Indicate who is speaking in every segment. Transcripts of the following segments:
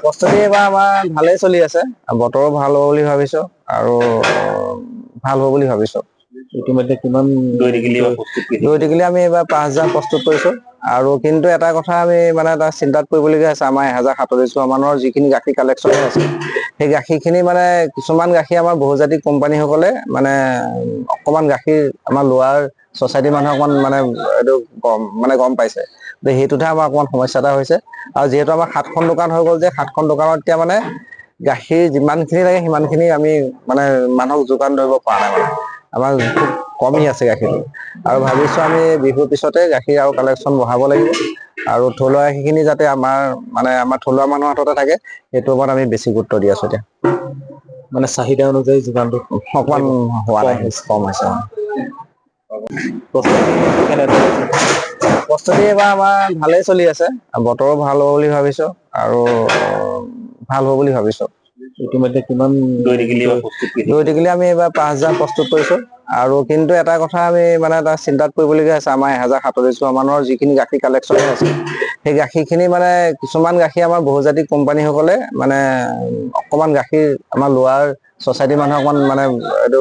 Speaker 1: প্ৰস্তুতি এবাৰ আমাৰ ভালেই চলি আছে, বতৰো ভাল হ'ব বুলি ভাবিছো আৰু ভাল হ'ব বুলি ভাবিছো।
Speaker 2: ইতিমধ্যে কিমান
Speaker 1: দৈ টেকেলি আমি এইবাৰ 5000 প্ৰস্তুত কৰিছো আৰু কিন্তু এটা কথা আমি মানে এটা চিন্তাত কৰিবলগীয়া আছে। আমাৰ 1047 মানৰ যিখিনি গাখীৰ কালেকশ্যন হৈ আছে, সেই গাখীৰখিনি মানে কিছুমান গাখীৰ আমাৰ বহুজাতিক কোম্পানী সকলে মানে অকমান গাখীৰ আমাৰ লোৱাৰ ছচাইটিৰ মানুহে অকমান এইটো গম পাইছে যে সেইটোতহে আমাৰ অকমান সমস্যা এটা হৈছে। আৰু যিহেতু আমাৰ 7খন দোকান হৈ গ'ল যে 7খন দোকানত এতিয়া মানে গাখীৰ যিমানখিনি লাগে সিমানখিনি আমি মানে মানুহক যোগান ধৰিব পৰা নাই। মানে আমাৰ খুব কমি আছে গাখীৰটো আৰু ভাবিছো আমি বিহুৰ পিছতে গাখীৰ আৰু কালেকশ্যন বঢ়াব লাগিব আৰু থলুৱা গাখীৰখিনি যাতে আমাৰ থলুৱা মানুহৰ হাততে থাকে, সেইটোৰ ওপৰত আমি বেছি গুৰুত্ব দি আছো এতিয়া।
Speaker 2: মানে চাহিদা অনুযায়ী যোগানটো
Speaker 1: অকমান হোৱা নাই, কম হৈছে। প্ৰস্তুতি এইবাৰ আমাৰ ভালেই চলি আছে, বতৰো ভাল হ'ব বুলি ভাবিছো আৰু ভাল হ'ব বুলি ভাবিছো।
Speaker 2: ইতিমধ্যে কিমান
Speaker 1: দৈ টেকেলি আমি এইবাৰ 5000 প্ৰস্তুত কৰিছো আৰু কিন্তু এটা কথা আমি মানে এটা চিন্তাত কৰিবলগীয়া আছে। আমাৰ 1047 মানৰ যিখিনি গাখীৰ কালেকশ্যন হৈ আছে, সেই গাখীৰখিনি মানে কিছুমান গাখীৰ আমাৰ বহুজাতিক কোম্পানী সকলে মানে অকমান গাখীৰ আমাৰ লোৱাৰ ছচাইটিৰ মানুহে অকমান এইটো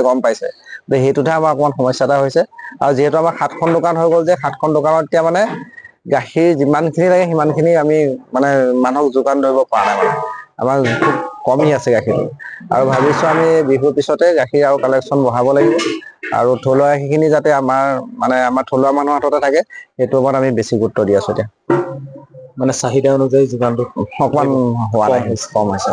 Speaker 1: গম পাইছে যে সেইটোতহে আমাৰ অকমান সমস্যা এটা হৈছে। আৰু যিহেতু আমাৰ 7খন দোকান হৈ গ'ল যে 7খন দোকানত এতিয়া মানে গাখীৰ যিমানখিনি লাগে সিমানখিনি আমি মানে মানুহক যোগান ধৰিব পৰা নাই। মানে আমাৰ খুব কমি আছে গাখীৰটো আৰু ভাবিছো আমি বিহুৰ পিছতে গাখীৰ আৰু কালেকশ্যন বঢ়াব লাগিব আৰু থলুৱা গাখীৰখিনি যাতে আমাৰ থলুৱা মানুহৰ হাততে থাকে, সেইটোৰ ওপৰত আমি বেছি গুৰুত্ব দি আছো এতিয়া।
Speaker 2: মানে চাহিদা অনুযায়ী যোগানটো
Speaker 1: অকমান হোৱা নাই, কম হৈছে।